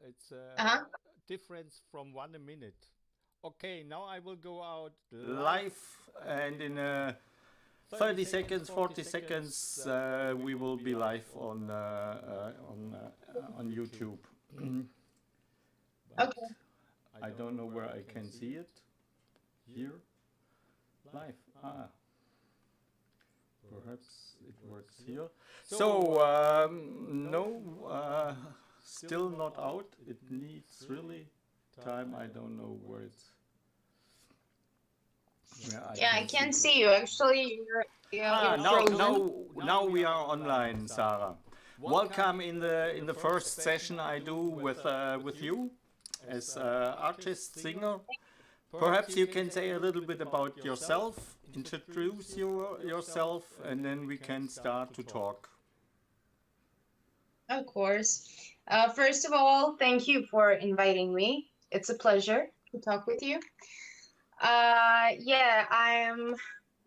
it's Uh-huh. difference from 1 minute. Okay, now I will go out live, and in 30 seconds, 40 seconds, we will be live on YouTube. Okay. But I don't know where I can see it. Here, live. Perhaps it works here. So no, still not out. It needs really time. I don't know where I Yeah, I can see can't that. see you. Actually, you're Now, frozen. now we are online, Sarah. Welcome in the first session I do with you as artist singer. Perhaps you can say a little bit about yourself, introduce yourself, and then we can start to talk. Of course. First of all, thank you for inviting me. It's a pleasure to talk with you. Yeah, I'm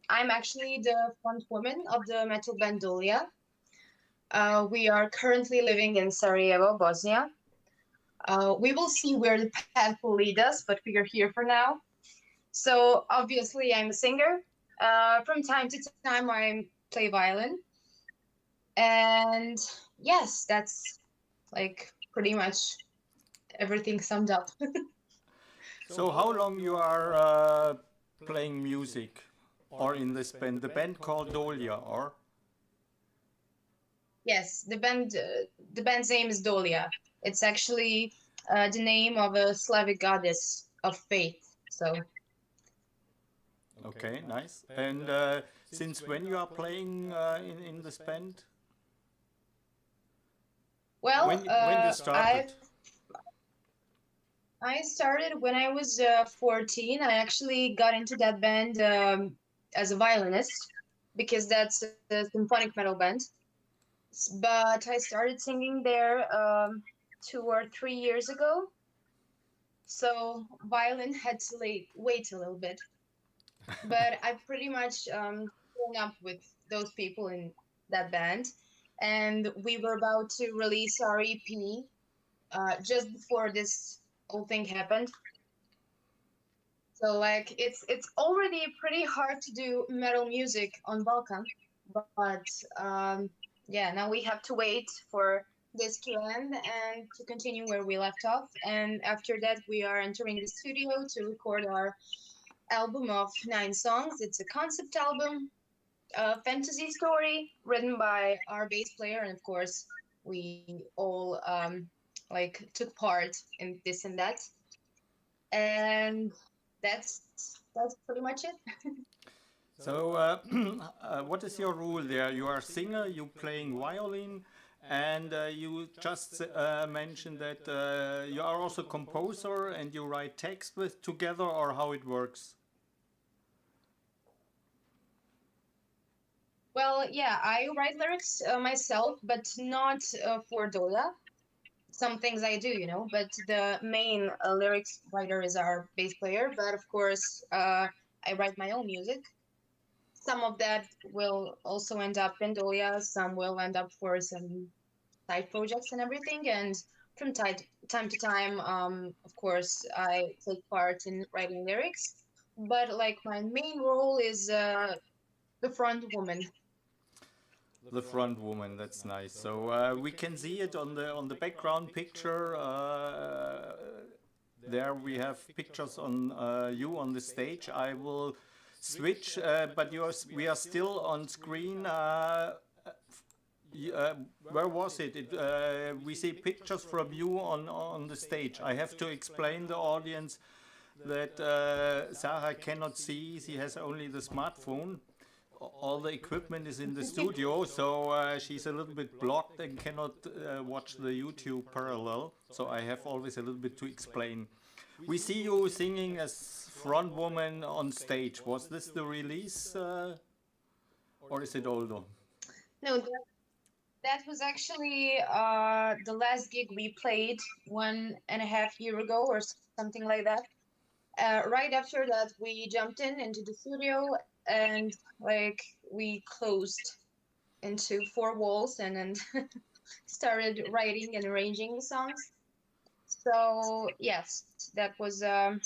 actually the front woman of the metal band Dolia. We are currently living in Sarajevo, Bosnia. We will see where the path will lead us, but we are here for now. So obviously, I'm a singer. From time to time, I play violin, and yes, that's like pretty much everything summed up. So how long you are playing music, or in this band? The band called Dolia, or Yes, the band's name is Dolia. It's actually the name of a Slavic goddess of faith. So, okay, nice. And since when you are playing in this band? well, When you started? I started when I was 14. I actually got into that band as a violinist because that's a symphonic metal band. But I started singing there 2 or 3 years ago. So violin had to wait a little bit. But I pretty much grown up with those people in that band, and we were about to release our EP just before this whole thing happened. So like it's already pretty hard to do metal music on Balkan, but yeah, now we have to wait for this to end and to continue where we left off. And after that, we are entering the studio to record our album of 9 songs. It's a concept album, a fantasy story written by our bass player, and of course, we all like took part in this and that. And that's pretty much it. So, what is your rule there? You are a singer, you playing violin, and you just mentioned that you are also composer and you write text with together, or how it works? Well, yeah, I write lyrics myself, but not for Dola. Some things I do, but the main lyrics writer is our bass player. But of course, I write my own music. Some of that will also end up in Dolia, some will end up for some side projects and everything. And from time to time, of course, I take part in writing lyrics. But like my main role is the front woman. The front woman, that's nice. So we can see it on the background picture. There we have pictures on you on the stage. I will switch, but we are still on screen. Where was it? We see pictures from you on the stage. I have to explain the audience that Sarah cannot see. She has only the smartphone. All the equipment is in the studio, so she's a little bit blocked and cannot watch the YouTube parallel. So I have always a little bit to explain. We see you singing as front woman on stage. Was this the release, or is it older? No, that was actually the last gig we played 1.5 years ago or something like that. Right after that, we jumped into the studio and like we closed into four walls and then started writing and arranging the songs. So yes, that was a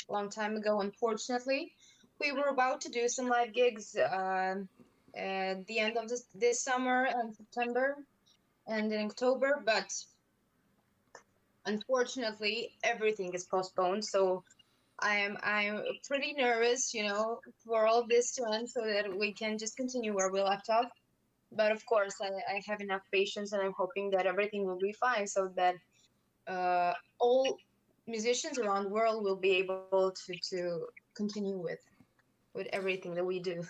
long time ago. Unfortunately, we were about to do some live gigs at the end of this summer and September and in October, but unfortunately everything is postponed. So I'm pretty nervous, for all this to end so that we can just continue where we left off. But of course, I have enough patience, and I'm hoping that everything will be fine so that all musicians around the world will be able to continue with everything that we do.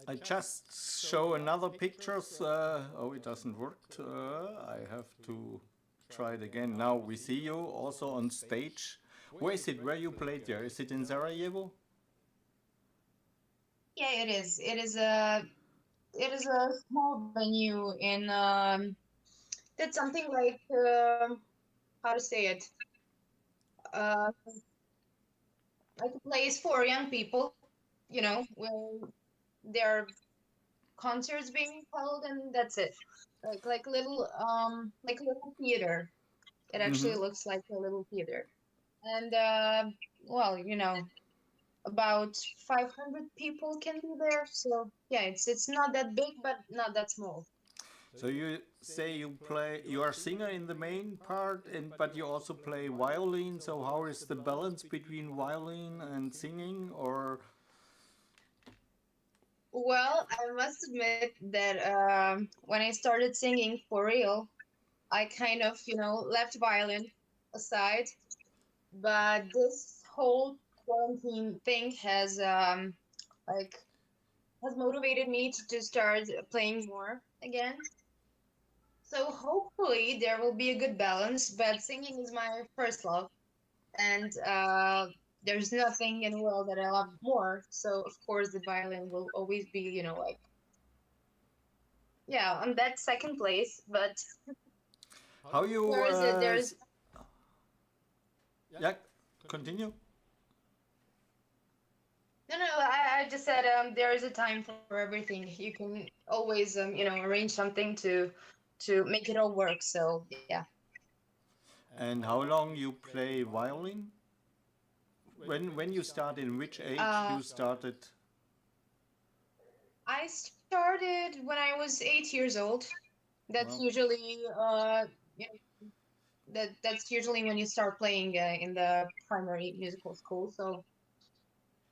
I just show another pictures. Oh, it doesn't work. I have to try it again. Now we see you also on stage. Where is it? Where you played there? Is it in Sarajevo? Yeah, it is. It is a small venue in that's something like how to say it, uh, like a place for young people, where there are concerts being held, and that's it. Like a little theater. It actually Hmm. looks like a little theater. And well, about 500 people can be there. So yeah, it's not that big, but not that small. So you say you play, you are singer in the main part, and but you also play violin. So how is the balance between violin and singing? Or Well, I must admit that when I started singing for real, I kind of, left violin aside. But this whole quarantine thing like has motivated me to start playing more again. So hopefully there will be a good balance, but singing is my first love, and there's nothing in the world that I love more. So of course the violin will always be, like, yeah, on that second place. But how you? there is a there's Yeah, continue. no, I just said there is a time for everything. You can always arrange something to make it all work. So yeah. And how long you play violin? When you started, in which age Uh, you started? I started when I was 8 years old. That's Well, usually you know, that's usually when you start playing in the primary musical school. So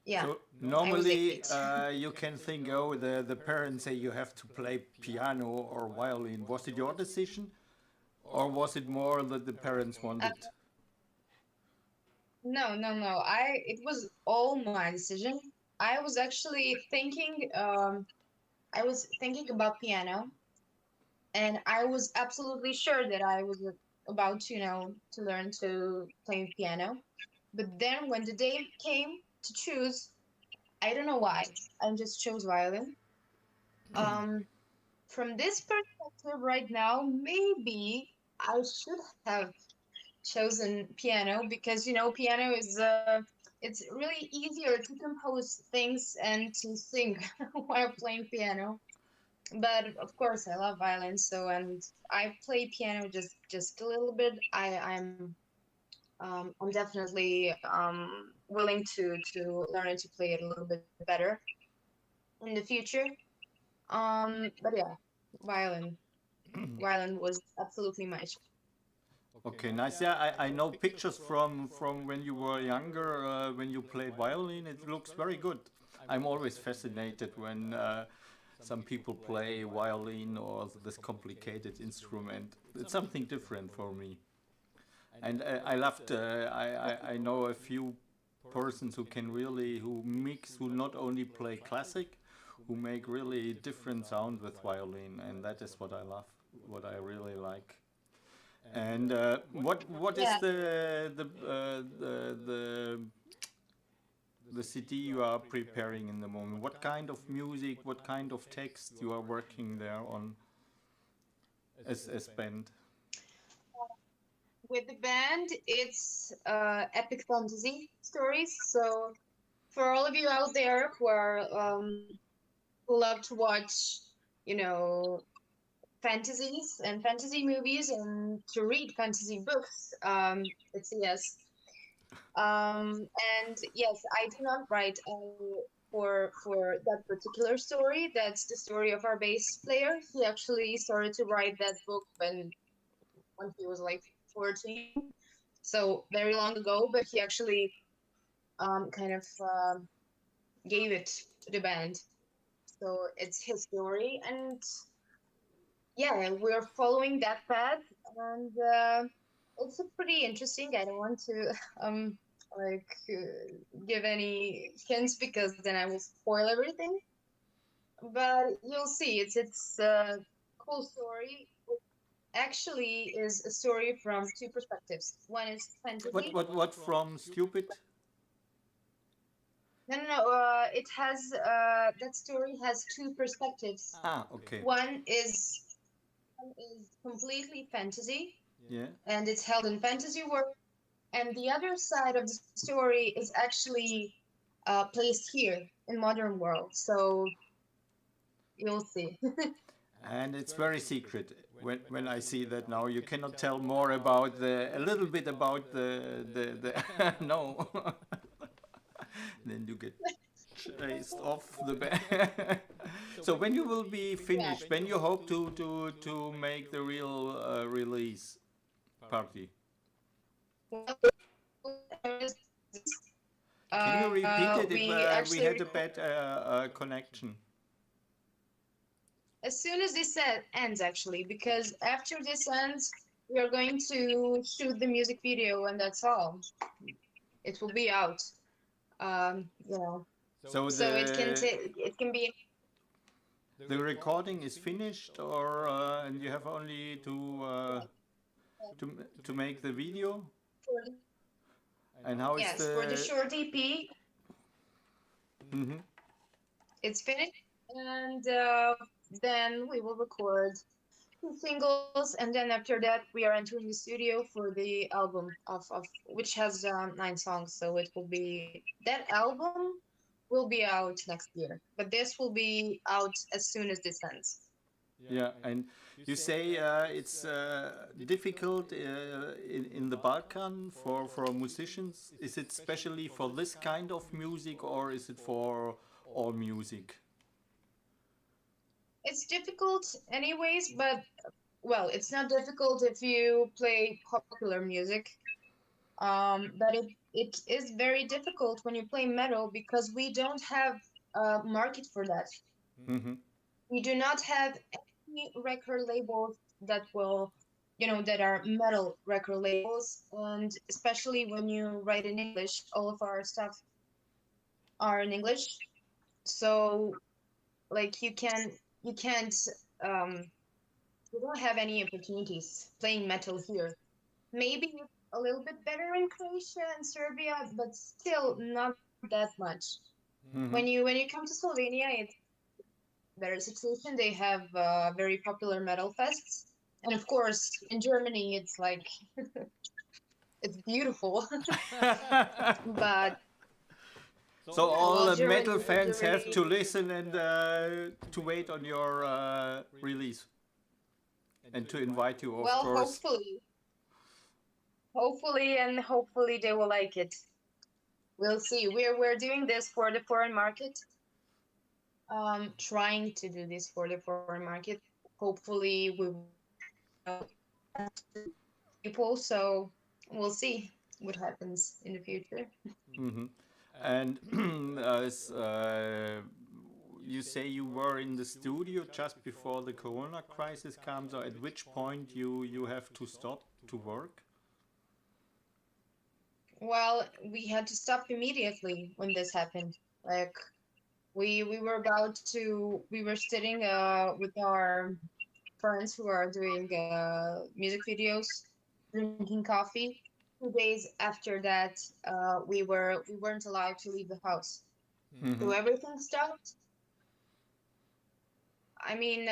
yeah, so I was normally 8. you can think, oh, the parents say you have to play piano or violin. Was it your decision, or was it more that the parents wanted? No, no, no. It was all my decision. I was actually thinking about piano, and I was absolutely sure that I was about to, to learn to play piano. But then when the day came to choose, I don't know why, I just chose violin. Um, from this perspective right now, maybe I should have chosen piano because piano is it's really easier to compose things and to sing while playing piano. But of course I love violin, so, and I play piano just a little bit. I'm definitely willing to learn to play it a little bit better in the future. But yeah, violin violin was absolutely my choice. Okay, nice. Yeah, I know pictures from when you were younger, when you played violin. It looks very good. I'm always fascinated when some people play violin or this complicated instrument. It's something different for me. And I loved. I know a few persons who can really who mix, who not only play classic, who make really different sound with violin, and that is what I love. What I really like. And what is Yeah. the CD you are preparing in the moment? What kind of music? What kind of text you are working there on as band? With the band, it's epic fantasy stories. So for all of you out there who love to watch, you know, fantasies and fantasy movies and to read fantasy books. It's a yes. And yes, I do not write for that particular story. That's the story of our bass player. He actually started to write that book when he was like 14, so very long ago. But he actually kind of gave it to the band. So it's his story, and yeah, we're following that path, and it's a pretty interesting. I don't want to give any hints because then I will spoil everything. But you'll see, it's a cool story. It actually is a story from two perspectives. One is fantasy. What from stupid? No. It has that story has two perspectives. Ah, okay. One is completely fantasy, Yeah. and it's held in fantasy world. And the other side of the story is actually placed here in modern world. So you'll see. And it's very secret. When I see that now, you cannot tell more about a little bit about the no. Then you get chased off the bed. So when you will be Yeah. finished, when you hope to make the real release party? Well, there is this. Can you repeat it? We We actually had a bad connection. as soon as this set ends, actually, because after this ends, we are going to shoot the music video, and that's all. It will be out. You know, So so it can be the recording is finished, or and you have only to make the video. for And how is yes, for the the? short EP, Mhm. it's finished, and then we will record two singles, and then after that, we are entering the studio for the album of which has 9 songs. So it will be that album will be out next year, but this will be out as soon as this ends. Yeah, and you say it's difficult in the Balkan for musicians. Is it specially for this kind of music, or is it for all music? It's difficult, anyways, but well, it's not difficult if you play popular music. But it is very difficult when you play metal because we don't have a market for that. Hmm. We do not have any record labels that will, that are metal record labels. And especially when you write in English, all of our stuff are in English. So like you can't um you don't have any opportunities playing metal here. Maybe a little bit better in Croatia and Serbia, but still not that much. Hmm. When you come to Slovenia, it's better situation. They have very popular metal fests, and of course, in Germany, it's like it's beautiful. But So yeah, all well, the metal Germany, fans have Germany. to listen and to wait on your release and to invite you, of Well, course. and hopefully they will like it. We'll see. We're doing this for the foreign market. Trying to do this for the foreign market. Hopefully, we will people. So we'll see what happens in the future. Hmm. And you say you were in the studio just before the Corona crisis comes, or at which point you have to stop to work? Well, we had to stop immediately when this happened. Like we were sitting with our friends who are doing music videos, drinking coffee. 2 days after that, we weren't allowed to leave the house, so Hmm. everything stopped. I mean,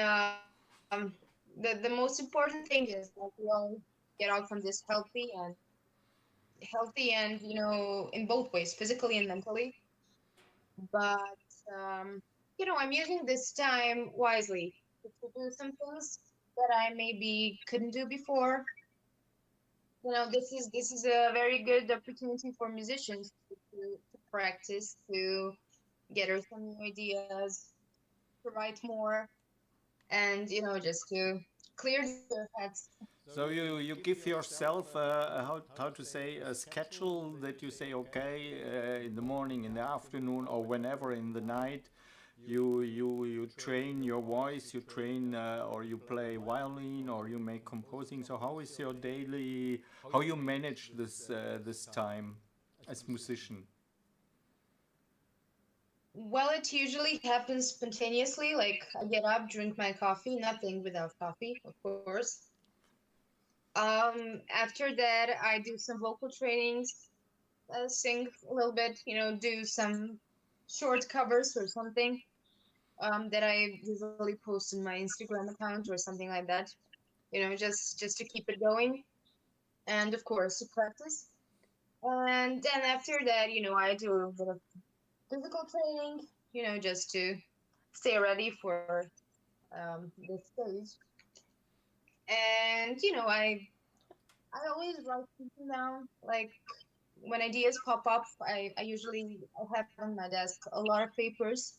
the most important thing is that we all get out from this healthy and in both ways, physically and mentally. But I'm using this time wisely to do some things that I maybe couldn't do before. This is a very good opportunity for musicians to practice, to gather some new ideas, to write more, and just to clear their heads. So you give yourself how to say a schedule that you say okay in the morning, in the afternoon, or whenever in the night you train your voice, you train or you play violin or you make composing. So how is your daily, how you manage this time as musician? Well, it usually happens spontaneously. Like I get up, drink my coffee, nothing without coffee, of course. After that, I do some vocal trainings, sing a little bit, do some short covers or something that I usually post in my Instagram account or something like that. Just to keep it going, and of course to practice. And then after that, I do a little bit of physical training, just to stay ready for the stage. And I always write something down. Like when ideas pop up, I have on my desk a lot of papers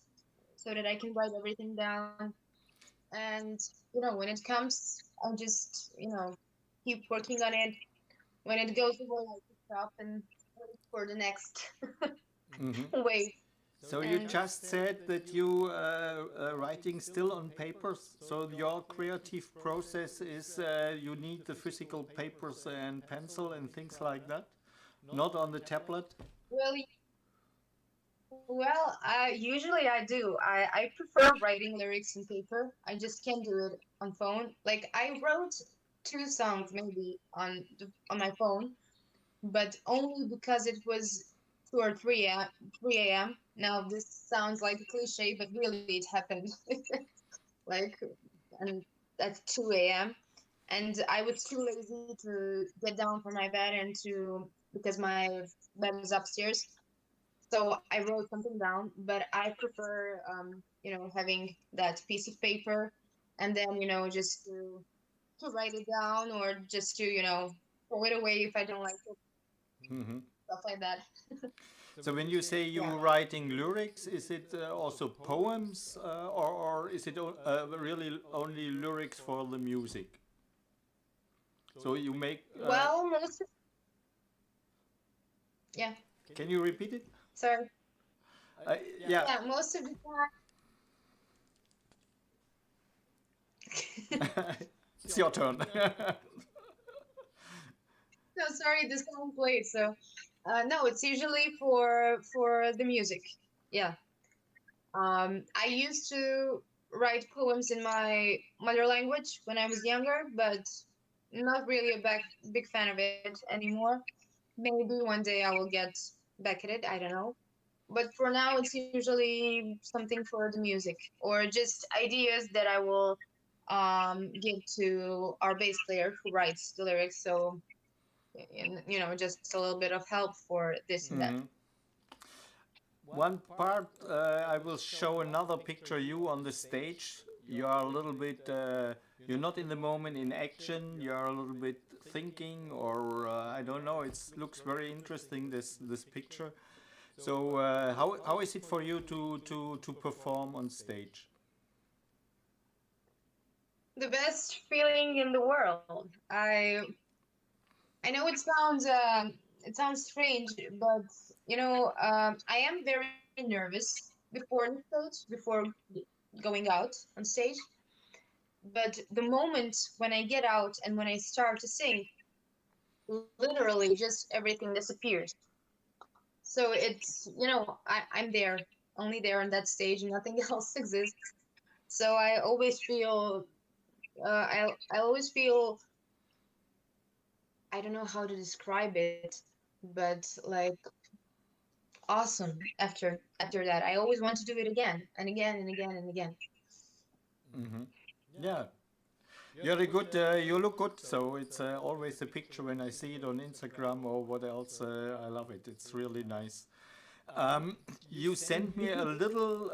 so that I can write everything down. And when it comes, I just keep working on it. When it goes away, I pick it up and wait for the next Hmm. wave. So you And just said that you writing still on papers. So your creative process is you need the physical papers and pencil and things like that, not on the tablet. well, usually I do. I prefer writing lyrics on paper. I just can't do it on phone. Like I wrote two songs maybe on my phone, but only because it was 2 or 3 a.m. Now this sounds like a cliche, but really it happened. Like, and that's 2 a.m. And I was too lazy to get down from my bed and to because my bed is upstairs. So I wrote something down, but I prefer having that piece of paper and then just to write it down or just to throw it away if I don't like it, Hmm. stuff like that. So when you say you Yeah. writing lyrics, is it also poems or is it really only lyrics for the music? So you make. Well, yeah. Can you repeat it? Sorry. Yeah. Yeah, most of the time. It's your turn. No, sorry, this sounds late. So, no, it's usually for the music. Yeah. I used to write poems in my mother language when I was younger, but not really a big fan of it anymore. Maybe one day I will get back at it. I don't know. But for now, it's usually something for the music or just ideas that I will give to our bass player who writes the lyrics. So, just a little bit of help for this and that. Mhm. One part, I will show another picture you on the stage. You are a little bit, you're not in the moment in action. You are a little bit thinking, or I don't know. It looks very interesting this picture. So how is it for you to perform on stage? The best feeling in the world. I know it sounds strange, but I am very nervous before the stage, before going out on stage. But the moment when I get out and when I start to sing, literally just everything disappears. So it's I'm there, only there on that stage, and nothing else exists. So I always feel I don't know how to describe it, but like awesome after that. I always want to do it again and again and again and again. Hmm. Yeah, you're a good. You look good. So it's always a picture when I see it on Instagram or what else. I love it. It's really nice. You sent me a little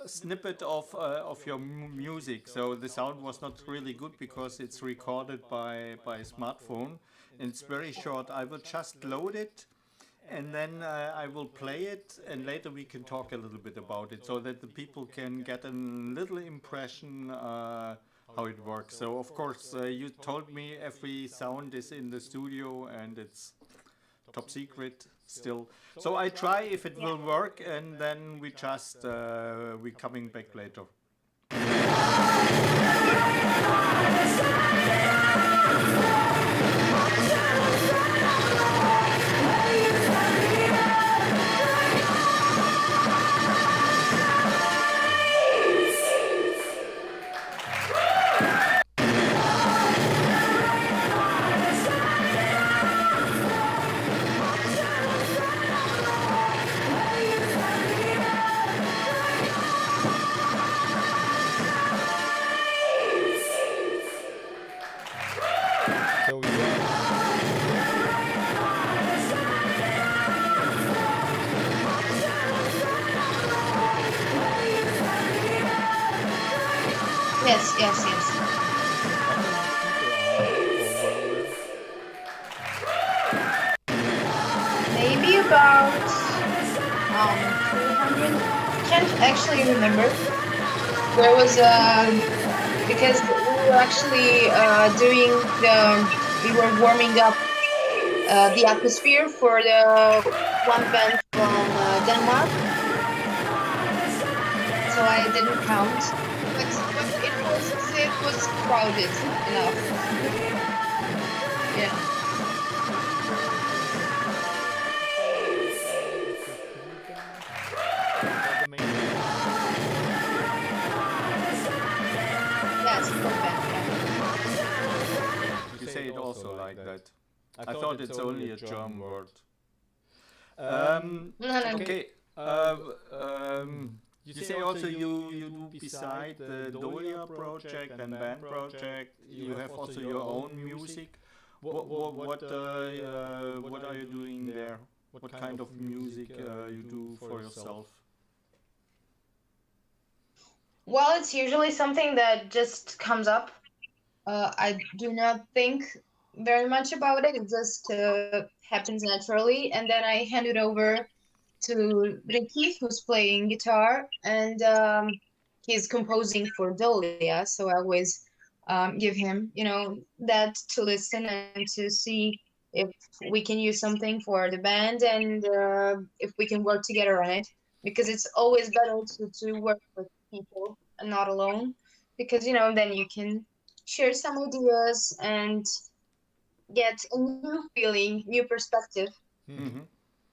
snippet of your music, so the sound was not really good because it's recorded by a smartphone, and it's very short. I will just load it, and then I will play it, and later we can talk a little bit about it, so that the people can get a little impression how it works. So of course, you told me every sound is in the studio, and it's top secret still. So I try if it will work, and then we coming back later. So you are Yes, yes, yes. how many people are there over there? Maybe about 200. Can't actually remember. There was because we were actually we were warming up the atmosphere for the one band from Denmark, so I didn't count. But it was crowded enough. Yeah. It's a group band. Is that the main band? Yes, full band. You say it also like that. I I thought it's only a German word. Yeah. No, no, no. Okay. You say also you do beside the Dolia project and band project. You have also your own music. What are you doing there? What kind of music you do for yourself? Well, it's usually something that just comes up. I do not think very much about it. It just happens naturally, and then I hand it over to Ricky, who's playing guitar, and he's composing for Dolia. So I always give him, that to listen and to see if we can use something for the band and if we can work together on it. Because it's always better to work with people and not alone. Because then you can share some ideas and get a new feeling, new perspective. Mm-hmm.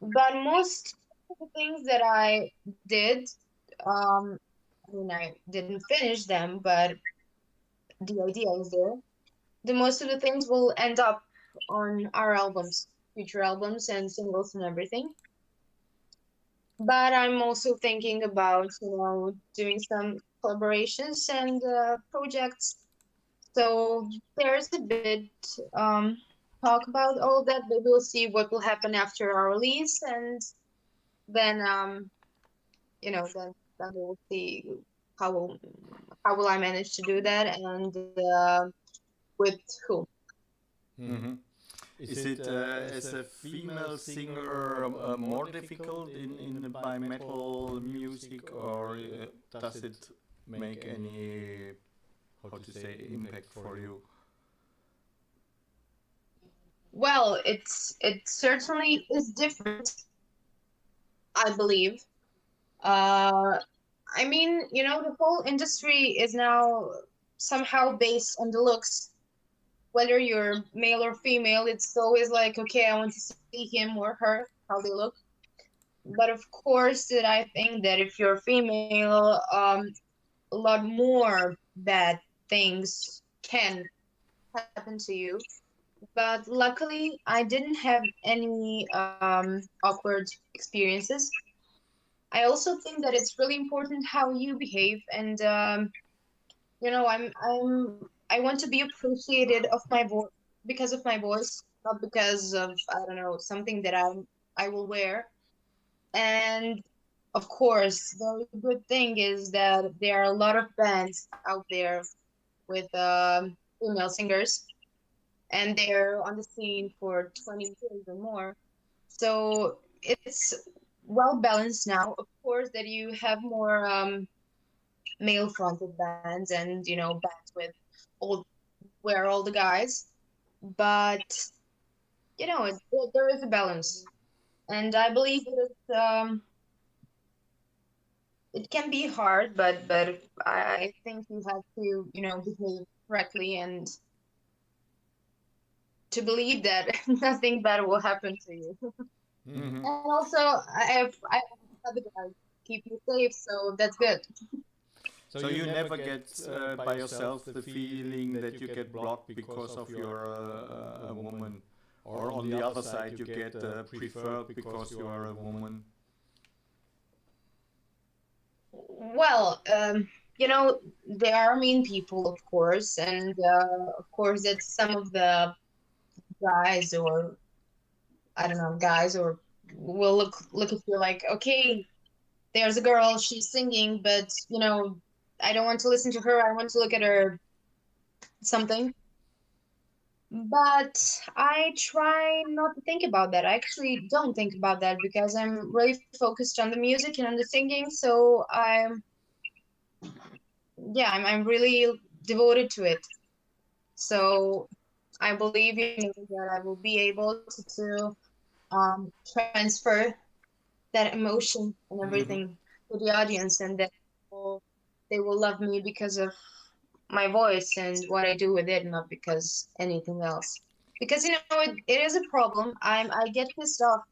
But most of the things that I did, I didn't finish them, but the idea is there. The most of the things will end up on our albums, future albums and singles and everything. But I'm also thinking about, doing some collaborations and projects. So there's a bit um, talk about all that, but we'll see what will happen after our release, and then then we'll see how will how will I manage to do that and with whom. Mm-hmm. Is it as a female singer more difficult in by metal music, or does it make any, how to say, impact for you? Well, it certainly is different, I believe. Uh, I mean, the whole industry is now somehow based on the looks. Whether you're male or female, it's always like, okay, I want to see him or her, how they look. But of course, that I think that if you're female, a lot more bad things can happen to you. But luckily, I didn't have any awkward experiences. I also think that it's really important how you behave, and I want to be appreciated of my voice because of my voice, not because of, I don't know, something that I will wear. And of course, the good thing is that there are a lot of bands out there with female singers, and they're on the scene for 20 years or more. So it's well balanced now. Of course, that you have more male fronted bands and bands with all where all the guys, but there is a balance, and I believe it can be hard, but I think you have to behave correctly and to believe that nothing bad will happen to you. Hmm. And also, I have other guys keep you safe, so that's good. So you never get by yourself the feeling that you get blocked because of you're a woman, or on the other side you get preferred because you are a woman. Well, there are mean people, of course, and of course that some of the guys or I don't know, guys or will look at you like, okay, there's a girl, she's singing, but I don't want to listen to her. I want to look at her something. But I try not to think about that. I actually don't think about that because I'm really focused on the music and on the singing. So I'm really devoted to it. So I believe that I will be able to transfer that emotion and Hmm. everything to the audience, and that will, they will love me because of my voice and what I do with it, not because anything else. Because it is a problem. I get pissed off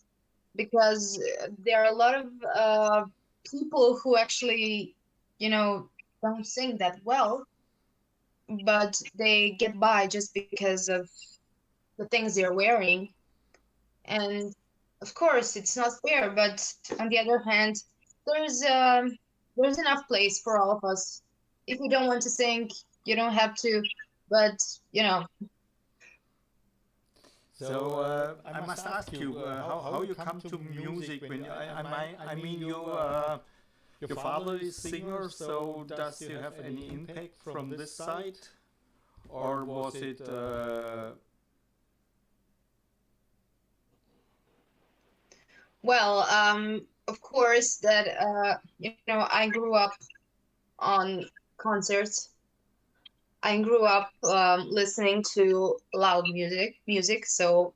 because there are a lot of people who actually you know don't sing that well, but they get by just because of the things they're wearing. And of course, it's not fair, but on the other hand, there's um, there's enough place for all of us. If you don't want to sing, you don't have to. But you know, So I must ask you how you come to music when I mean you your father is singer, so does you have any impact from this side, or was it well, of course that I grew up on concerts. I grew up listening to loud music. So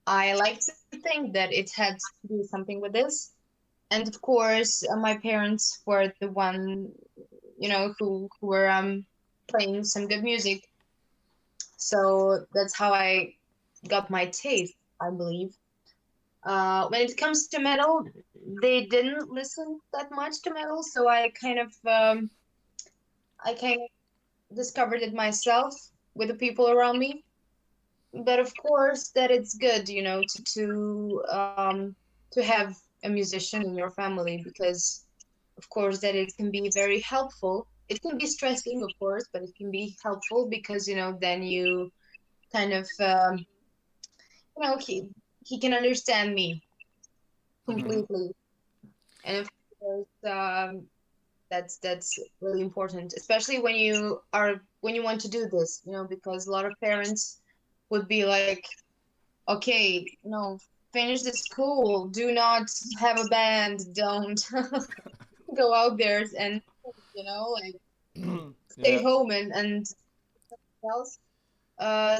I like to think that it had to do something with this. And of course, my parents were the one, who were playing some good music. So that's how I got my taste, I believe. When it comes to metal, they didn't listen that much to metal, so I kind of discovered it myself with the people around me. But of course, that it's good, to have a musician in your family because, of course, that it can be very helpful. It can be stressing, of course, but it can be helpful because then you kind of he can understand me mhm. completely, and of course that's really important, especially when you want to do this, because a lot of parents would be like, okay, no, finish the school, do not have a band, don't go out there and like stay Yeah. home and else.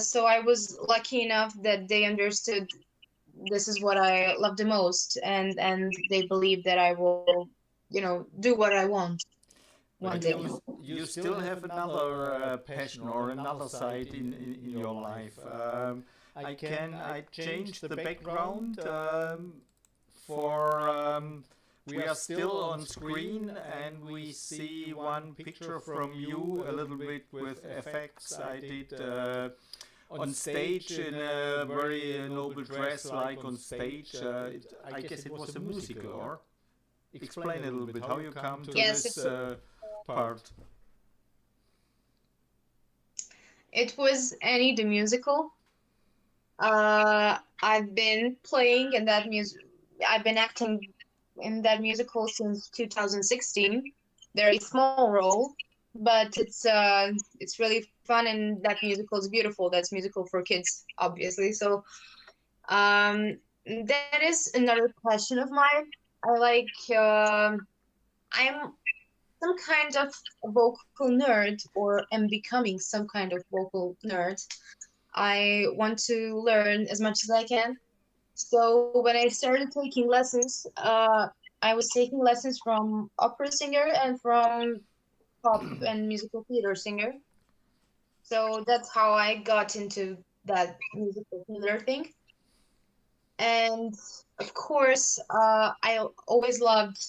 So I was lucky enough that they understood this is what I love the most, and they believe that I will, do what I want one But day. you still have another passion or another side in your life. I change the background for we are still on screen and we see one picture from you a little bit with effects I did on stage in a very noble dress like on stage. I guess it was a musical, or explain a little bit how you come to Yes, this part. it was Annie the musical. I've been playing in that music. I've been acting in that musical since 2016. Very small role, but it's really fun, and that musical is beautiful. That's musical for kids, obviously. So that is another passion of mine. I like I'm some kind of vocal nerd, or am becoming some kind of vocal nerd. I want to learn as much as I can. So when I started taking lessons, I was taking lessons from opera singer and from pop and musical theater singer. So that's how I got into that musical theater thing. And of course, I always loved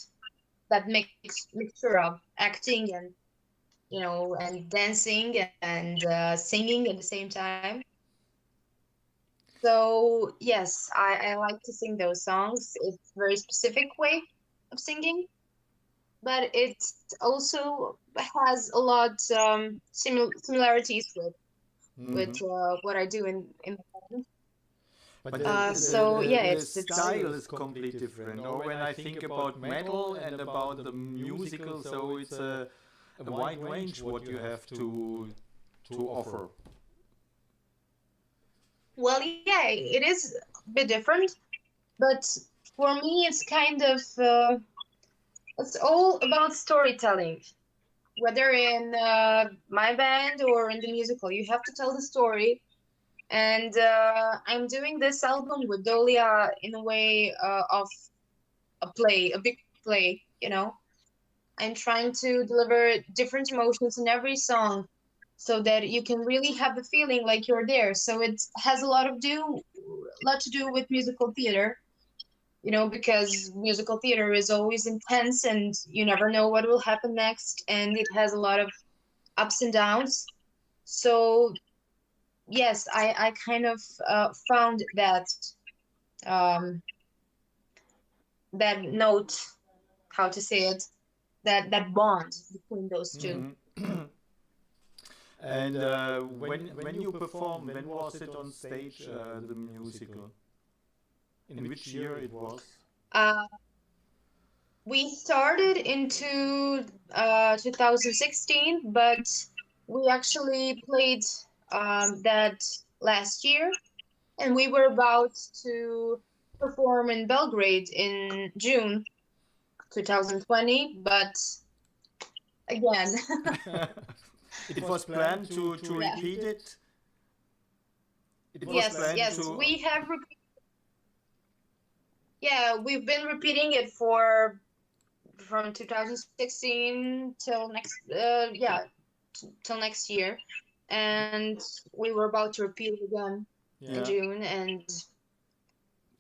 that mixture of acting and and dancing and singing at the same time. So yes, I like to sing those songs. It's a very specific way of singing, but it also has a lot similarities with Hmm. what I do in the band. But So yeah, the it's style is completely different. Or when I think about metal and about the musical, so it's a wide range what you have to offer. well, yeah, it is a bit different, but for me, it's kind of it's all about storytelling. Whether in my band or in the musical, you have to tell the story. And I'm doing this album with Dolia in a way of a play, a big play, you know. I'm trying to deliver different emotions in every song so that you can really have the feeling like you're there. So it has lot to do with musical theater, because musical theater is always intense and you never know what will happen next, and it has a lot of ups and downs. So yes, I kind of found um, that note, how to say it, that bond between those two. Hmm. And when you perform, when was it on stage, the musical? In which year it was? Uh, we started into 2016, but we actually played that last year, and we were about to perform in Belgrade in June 2020, but again, It was planned to yeah, repeat it. It was yes, planned yes, to. we have, yeah, we've been repeating it for from 2016 till till next year, and we were about to repeat it again in Yeah. June, and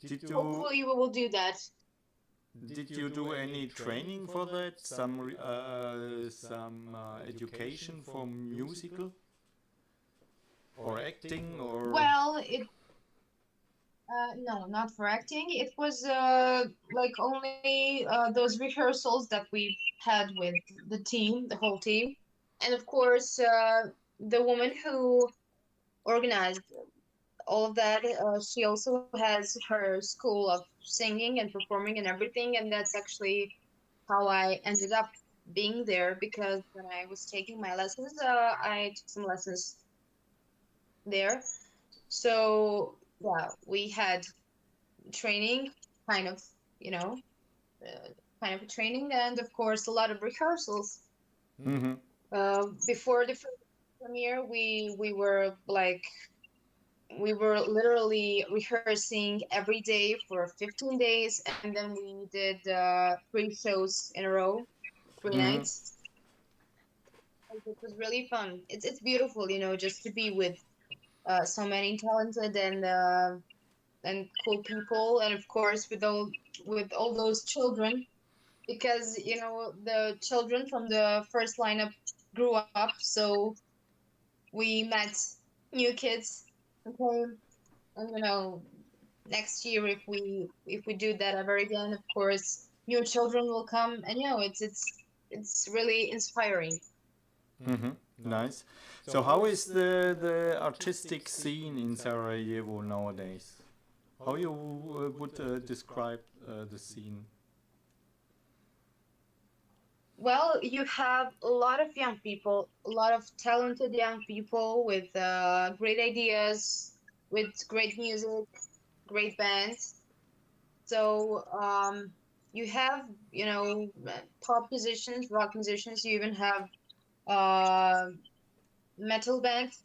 Did you hopefully we will do that. did you do any training for that? Some education for musical or acting or? Well, it no, not for acting. It was like only those rehearsals that we had with the team, the whole team, and of course the woman who organized all of that. She also has her school of singing and performing and everything, and that's actually how I ended up being there, because when I was taking my lessons, I took some lessons there. So yeah, we had training, kind of, you know, uh, kind of a training, and of course a lot of rehearsals. Hmm. Before the premiere, we were literally rehearsing every day for 15 days, and then we did 3 shows in a row, three Hmm. nights. And it was really fun. It's beautiful, just to be with so many talented and cool people, and of course with all those children, because the children from the first lineup grew up, so we met new kids. Okay, and next year, if we do that ever again, of course new children will come, and it's really inspiring. Hmm. Nice. So how is the artistic scene in Sarajevo nowadays? How you would describe the scene? Well, you have a lot of young people, a lot of talented young people with great ideas, with great music, great bands. So you have, pop musicians, rock musicians. You even have uh, metal bands.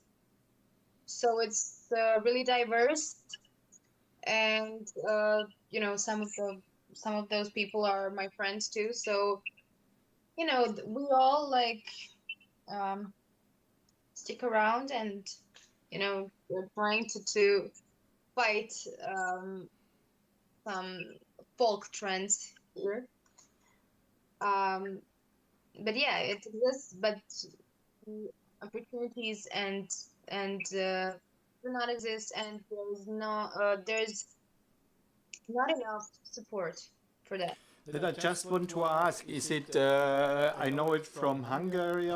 So it's really diverse, and some of those people are my friends too. So we all like um, stick around, and we're trying to fight um, some folk trends here. Um, but yeah, it exists, but the opportunities and do not exist, and there's not enough support for that. Then I just want to ask, is it, I know it from Hungary,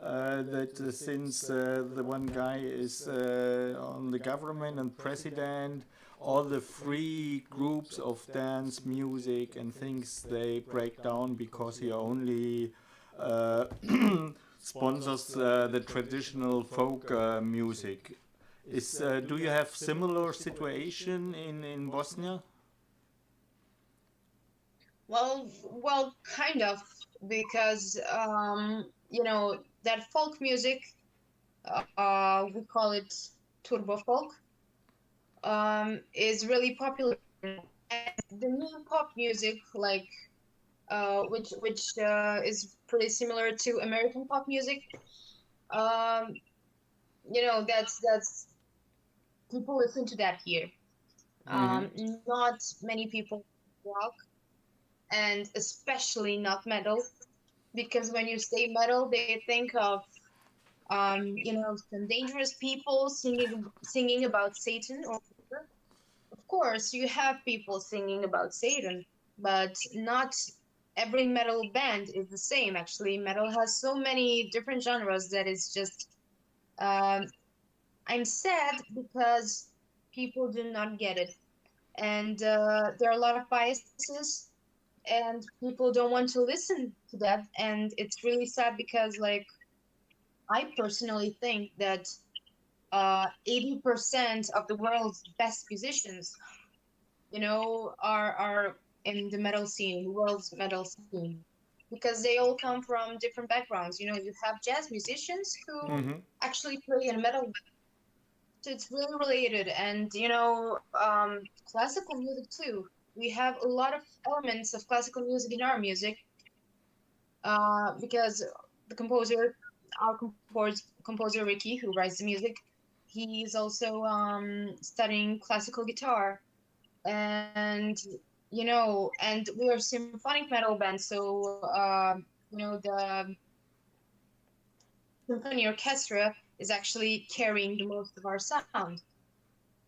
that since the one guy is on the government and president, all the free groups of dance, music and things, they break down because he only uh, sponsors the traditional folk music. Do you have similar situation in Bosnia? Well, kind of, because that folk music, we call it turbo folk, is really popular. And the new pop music, like which is pretty similar to American pop music. Um, that's people listen to that here. Hmm. Not many people rock, and especially not metal, because when you say metal, they think of some dangerous people singing about Satan or whatever. Of course, you have people singing about Satan, but not every metal band is the same. Actually, metal has so many different genres that it's just um, I'm sad because people do not get it, and there are a lot of biases, and people don't want to listen to that, and it's really sad because, like, I personally think that 80% of the world's best musicians, are in the metal scene, the world's metal scene, because they all come from different backgrounds. You have jazz musicians who Hmm. actually play in metal, so it's really related. And classical music too. We have a lot of elements of classical music in our music, because the our composer Ricky, who writes the music, he's also studying classical guitar, and and we are symphonic metal band, so the symphony orchestra is actually carrying the most of our sound.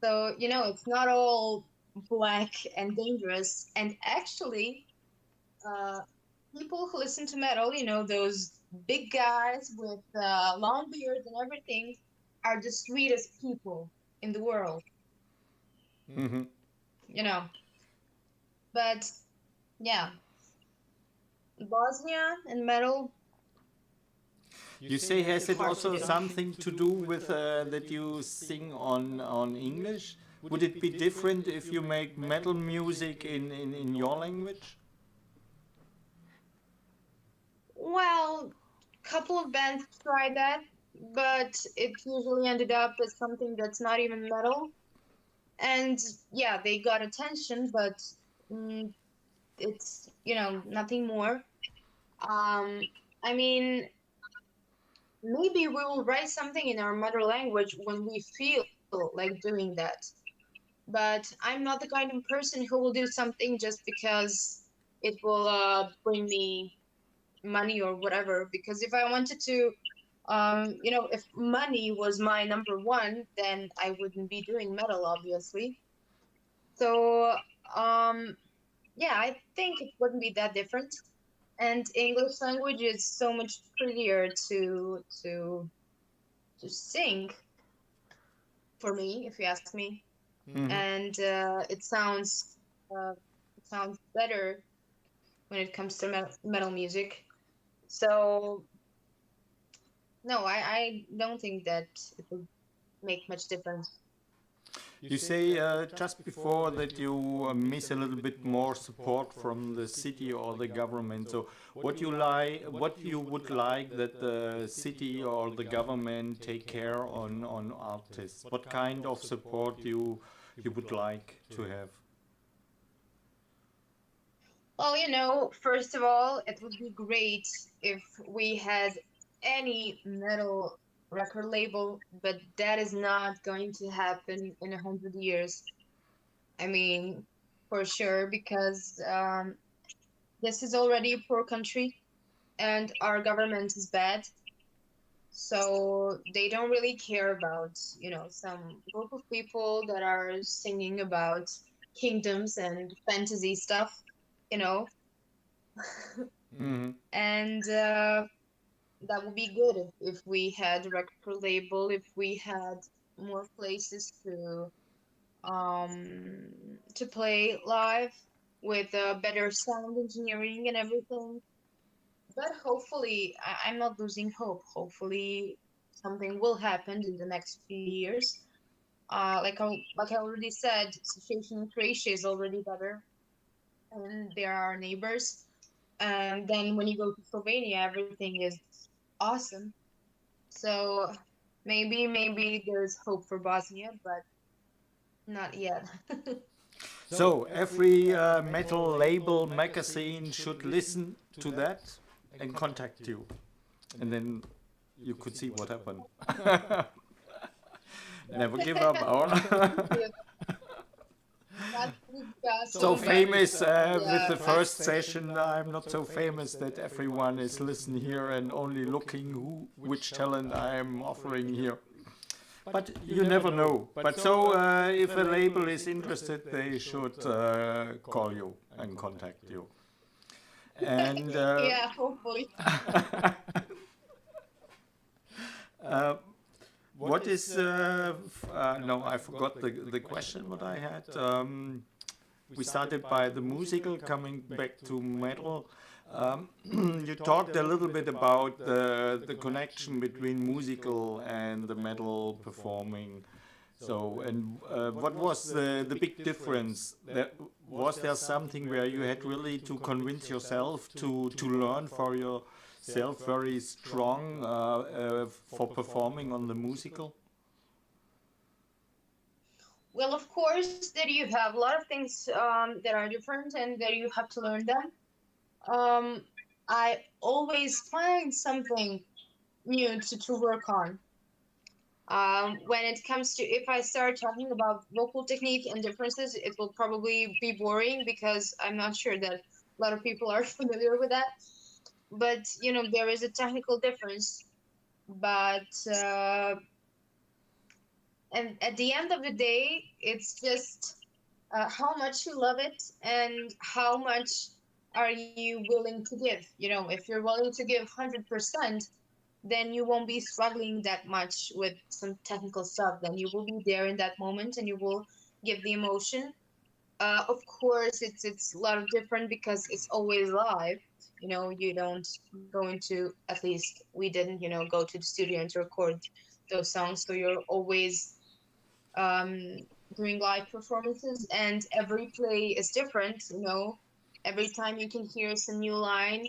So it's not all black and dangerous. And actually, uh, people who listen to metal, those big guys with long beards and everything, are the sweetest people in the world. Hmm. You know, but yeah, Bosnia and metal, You say, has it hard to also do. something to do with that you sing on English? Would it be different if you make metal music in your language? Well, couple of bands tried that, but it usually ended up as something that's not even metal. And yeah, they got attention, but mm, it's nothing more. Um, I mean, maybe we will write something in our mother language when we feel like doing that. But I'm not the kind of person who will do something just because it will bring me money or whatever. Because if I wanted to, if money was my number one, then I wouldn't be doing metal, obviously. So, um, yeah, I think it wouldn't be that different. And English language is so much prettier to sing for me, if you ask me. Hmm. And uh, it sounds better when it comes to metal music. So no, I don't think that it would make much difference. You say just before that you miss a little bit more support from the city or the government. So what you would like that the city or the government take care on artists? What kind of support you would like to have? Well, first of all, it would be great if we had any metal record label, but that is not going to happen in 100 years. I mean, for sure, because this is already a poor country and our government is bad. So they don't really care about, some group of people that are singing about kingdoms and fantasy stuff, you know. Hmm. And that would be good if we had a record label, if we had more places to play live with better sound engineering and everything. But hopefully, I'm not losing hope. Hopefully, something will happen in the next few years. Like I already said, situation in Croatia is already better, and they are our neighbors. And then when you go to Slovenia, everything is awesome. So maybe there's hope for Bosnia, but not yet. So every metal label magazine should listen to that and contact you, and then you could see what happened. Never give up. Not discuss So so many. famous with the Yeah. first session. I'm not so famous that everyone is listening here and only looking which talent I am offering here. But you never know. But so if a label is interested, they should call you and contact you. And Yeah, hopefully. uh, what is no, I forgot the question what I had. We started by the musical, coming back to metal. You talked a little bit about the connection between musical and the metal performing. So, and what was the big difference? Was there something where you had really to convince yourself to learn for yourself very strong for performing on the musical? Well, of course, that you have a lot of things that are different and that you have to learn them. Um, I always find something new to work on. When it comes to, if I start talking about vocal technique and differences, it will probably be boring because I'm not sure that a lot of people are familiar with that. But, there is a technical difference. But, and at the end of the day, it's just how much you love it and how much are you willing to give. If you're willing to give 100%, then you won't be struggling that much with some technical stuff. Then you will be there in that moment and you will give the emotion. Of course, it's a lot of different because it's always live. You don't go into, at least we didn't, go to the studio and to record those songs. So you're always um, doing live performances, and every play is different. Every time you can hear some new line,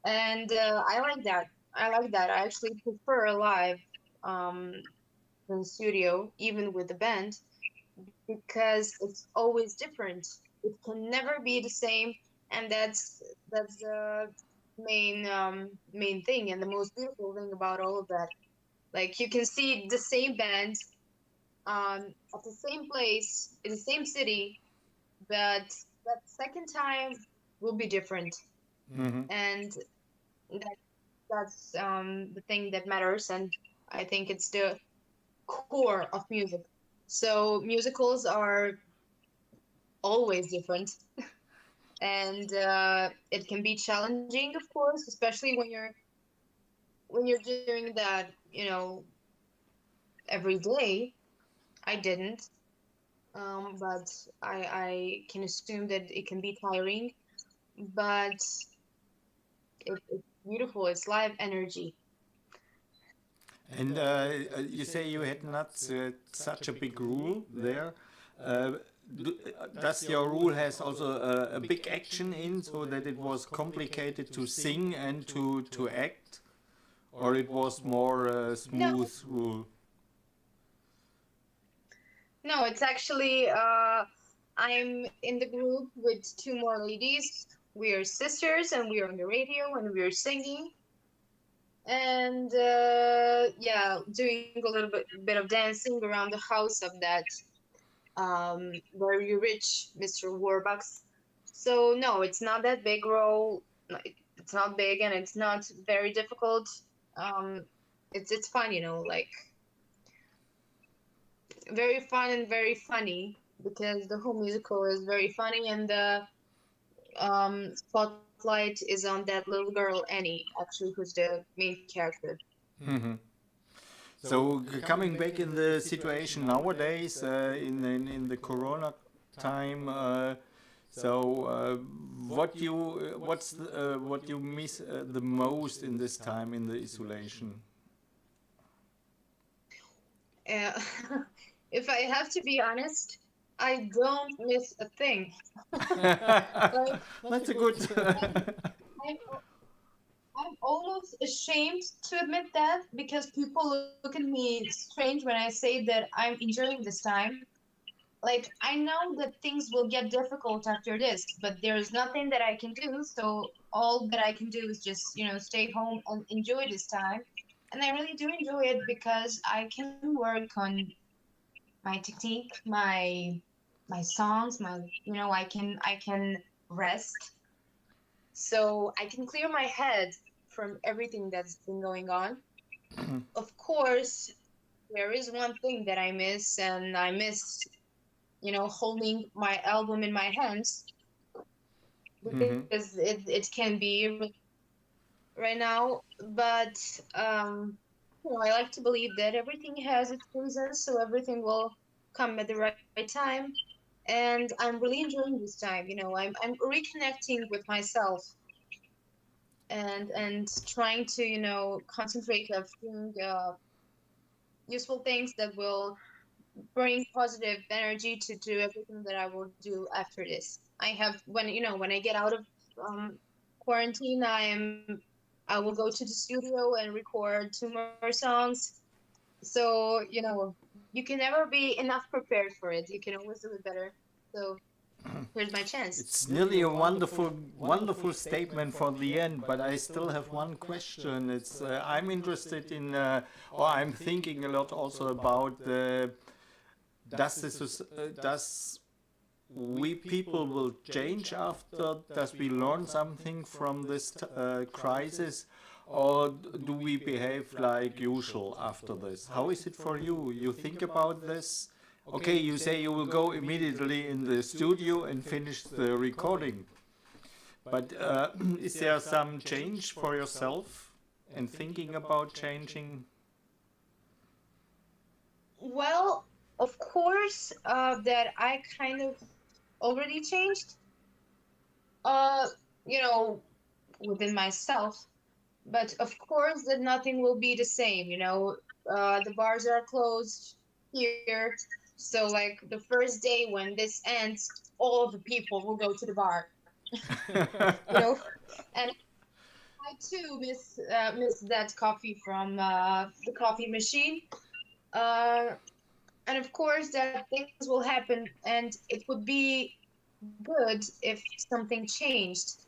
and I like that. I actually prefer live um, than the studio, even with the band, because it's always different. It can never be the same, and that's the main thing and the most beautiful thing about all of that. Like you can see the same band at the same place in the same city, but that second time will be different, Hmm. and that that's the thing that matters, and I think it's the core of music. So musicals are always different, and it can be challenging, of course, especially when you're doing that, every day. I didn't, but I can assume that it can be tiring, but it beautiful. It's live energy. And you say you had not such a big rule there. Uh, does your rule has also a big action in, so that it was complicated to sing and to act, or it was more a No, smooth rule? no, it's actually I'm in the group with two more ladies. We are sisters and we are on the radio and we are singing and yeah, doing a little bit of dancing around the house of that very rich Mr. Warbucks. So no, it's not that big role. No, it's not big and it's not very difficult. Um, it's fun, like very fun and very funny because the whole musical is very funny and the spotlight is on that little girl Annie, actually, who's the main character. Mhm. So coming back in the situation nowadays, in the Corona time, what you miss the most in this time in the isolation? Uh, if I have to be honest, I don't miss a thing. Like That's a good. I'm, I'm almost ashamed to admit that because people look at me strange when I say that I'm enjoying this time. Like, I know that things will get difficult after this, but there's nothing that I can do. So all that I can do is just, stay home and enjoy this time. And I really do enjoy it because I can work on my technique, my songs, I can rest. So I can clear my head from everything that's been going on. Of course, there is one thing that I miss, and I miss, holding my album in my hands Mhm. because it can be right now. But I like to believe that everything has its reasons, so everything will come at the right time. And I'm really enjoying this time. I'm reconnecting with myself and trying to concentrate of doing useful things that will bring positive energy to do everything that I will do after this. I have when I get out of um, quarantine, I will go to the studio and record two more songs. So you can never be enough prepared for it. You can always do it better. So here's my chance. It's nearly a wonderful, wonderful statement for the end, but I still have one question. It's I'm interested in, or I'm thinking a lot also about does we people will change after? Does we learn something from this crisis, or do we behave like usual after this? How is it for you? You think about this? Okay, you say you will go immediately in the studio and finish the recording, but is there some change for yourself and thinking about changing? Well, of course, that I kind of already changed, uh, you know, within myself. But of course, that nothing will be the same. The bars are closed here, so like the first day when this ends, all of the people will go to the bar. you know, and I too miss that coffee from the coffee machine. Uh, and of course, that things will happen, and it would be good if something changed.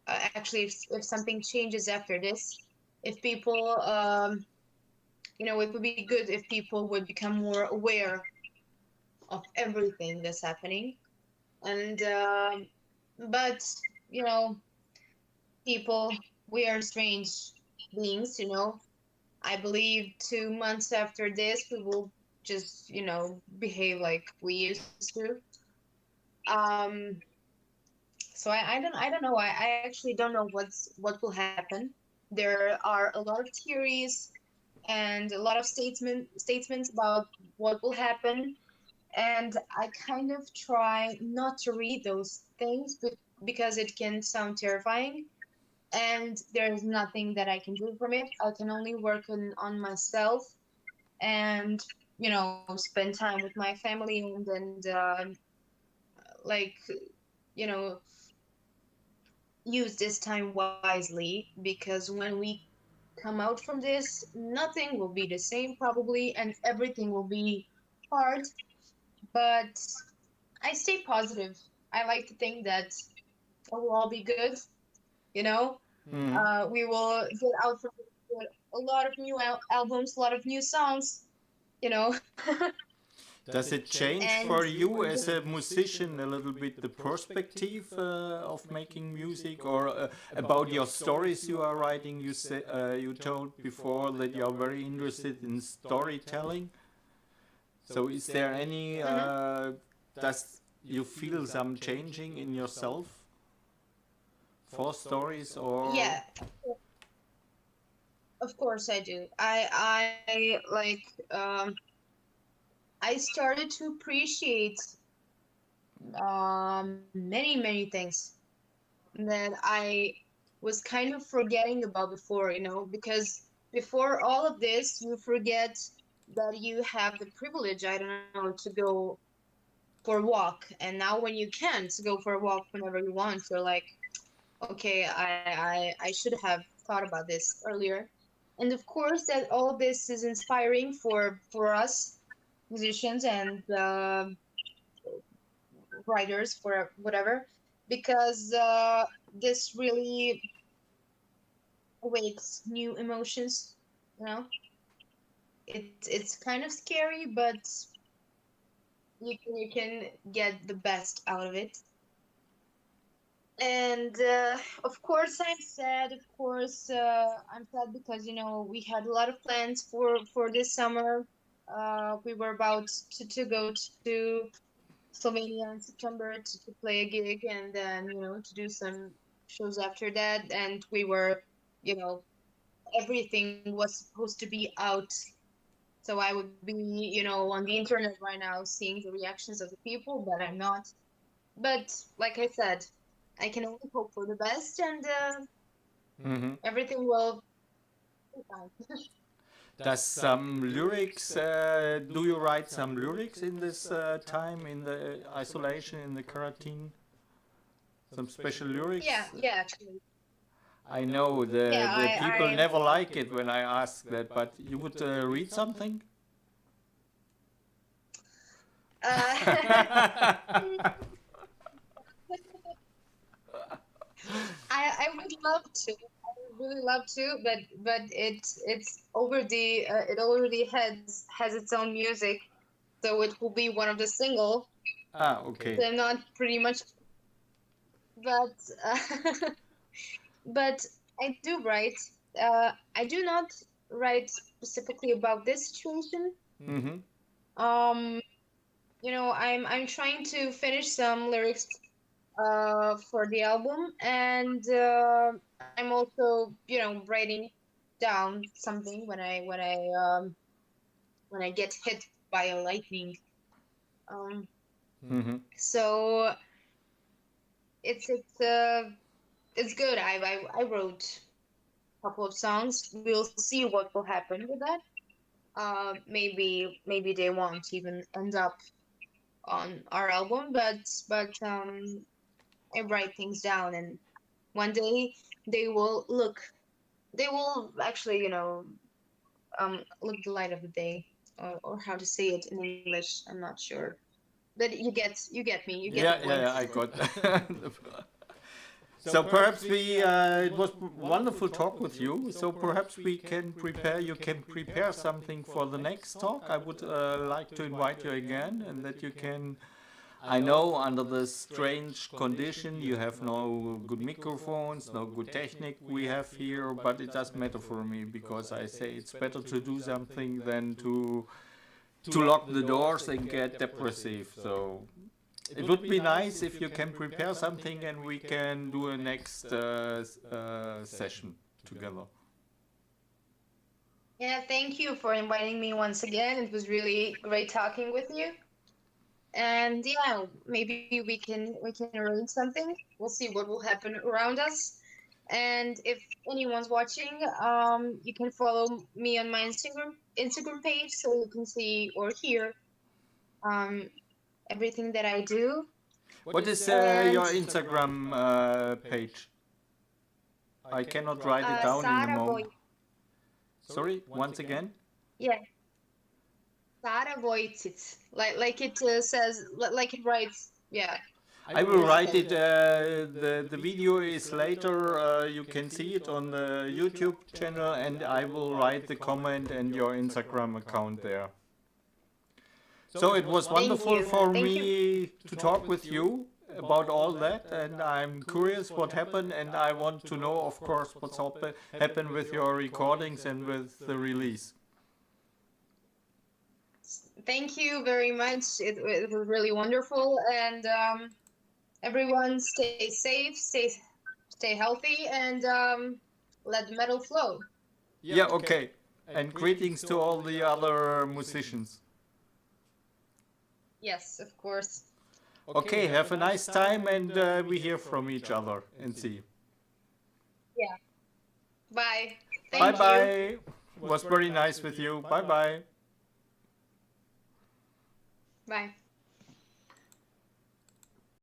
Actually, if something changes after this, if people, it would be good if people would become more aware of everything that's happening. And but you know, people, we are strange beings. I believe 2 months after this, we will just behave like we used to. Um, so I don't know. I actually don't know what will happen. There are a lot of theories and a lot of statements about what will happen, and I kind of try not to read those things because it can sound terrifying. and there's nothing that I can do from it. I can only work on myself and spend time with my family and like you know use this time wisely, because when we come out from this, nothing will be the same probably, and everything will be hard. But I stay positive. I like to think that it will all be good. You know, Hmm. we will get out from this with a lot of new albums, a lot of new songs. You know, Does it change and for you as a musician a little bit the perspective of making music, or about your stories you are writing? You told before that you are very interested in storytelling. So is there any? Mhm. Does you feel some changing in yourself for stories or? Yeah, of course I do. I like I started to appreciate many things that I was kind of forgetting about before, because before all of this, you forget that you have the privilege, I don't know, to go for a walk. And now when you can to go for a walk whenever you want, you're like, okay, I should have thought about this earlier. And of course, that all this is inspiring for us musicians and writers for whatever, because this really awakes new emotions. You know, it's kind of scary, but you can get the best out of it. And of course, I'm sad. Of course, I'm sad because we had a lot of plans for this summer. We were about to go to Slovenia in September to play a gig, and then to do some shows after that. And we were, you know, everything was supposed to be out, so I would be, on the internet right now seeing the reactions of the people, but I'm not. But like I said, I can only hope for the best, and Mhm. everything will be fine. Does some lyrics, do you write some lyrics in this time, in the isolation, in the quarantine? Some special Yeah, lyrics? yeah, actually, I know yeah, the people I never like it when I ask that, but you would read something? mm, I would love to. I would really love to, but it's it already has its own music, so it will be one of the single. Ah, okay. So I'm not pretty much, but uh, but I do write. I do not write specifically about this situation. Mm-hmm. Um, I'm trying to finish some lyrics for the album, and I'm also writing down something when I get hit by a lightning. Um, Mm-hmm. so it's it's good. I wrote a couple of songs. We'll see what will happen with that. Maybe they won't even end up on our album, but I write things down, and one day they will look. They will actually, look the light of the day, or how to say it in English. I'm not sure, but you get me. You get the Yeah, point. yeah, yeah, I got that. So perhaps we, it was wonderful talk with you. So perhaps we can prepare, you can prepare something for the next talk. I would like to invite you again, and that you can, I know under the strange condition you have no good microphones, no good technique we have here, but it doesn't matter for me, because I say it's better to do something than to lock the doors and get depressive. So it would be nice if you can prepare something and we can do a next session together. Yeah, thank you for inviting me once again. It was really great talking with you. And yeah, maybe we can arrange something. We'll see what will happen around us. And if anyone's watching, you can follow me on my Instagram page so you can see or hear um, everything that I do. What is And your Instagram page? I cannot write it down in the Sara moment. Sorry, once again? yeah, Sara Vojicic, like it says, like it writes, yeah. I will write it. The video is later. You can see it on the YouTube channel, and I will write the comment and your Instagram account there. So it was wonderful for me to talk with you about all that, and I'm curious what happened, and I want to know, of course, what's happened with your recordings and with the release. Thank you very much. It was really wonderful, and everyone stay safe, stay healthy, and let the metal flow. Yeah, okay. And greetings to all the other musicians. Yes, of course. Okay, have a nice time, and we hear from each other and see. Yeah. Bye. Bye Thank you. bye. Was very nice with you. Bye bye. Bye.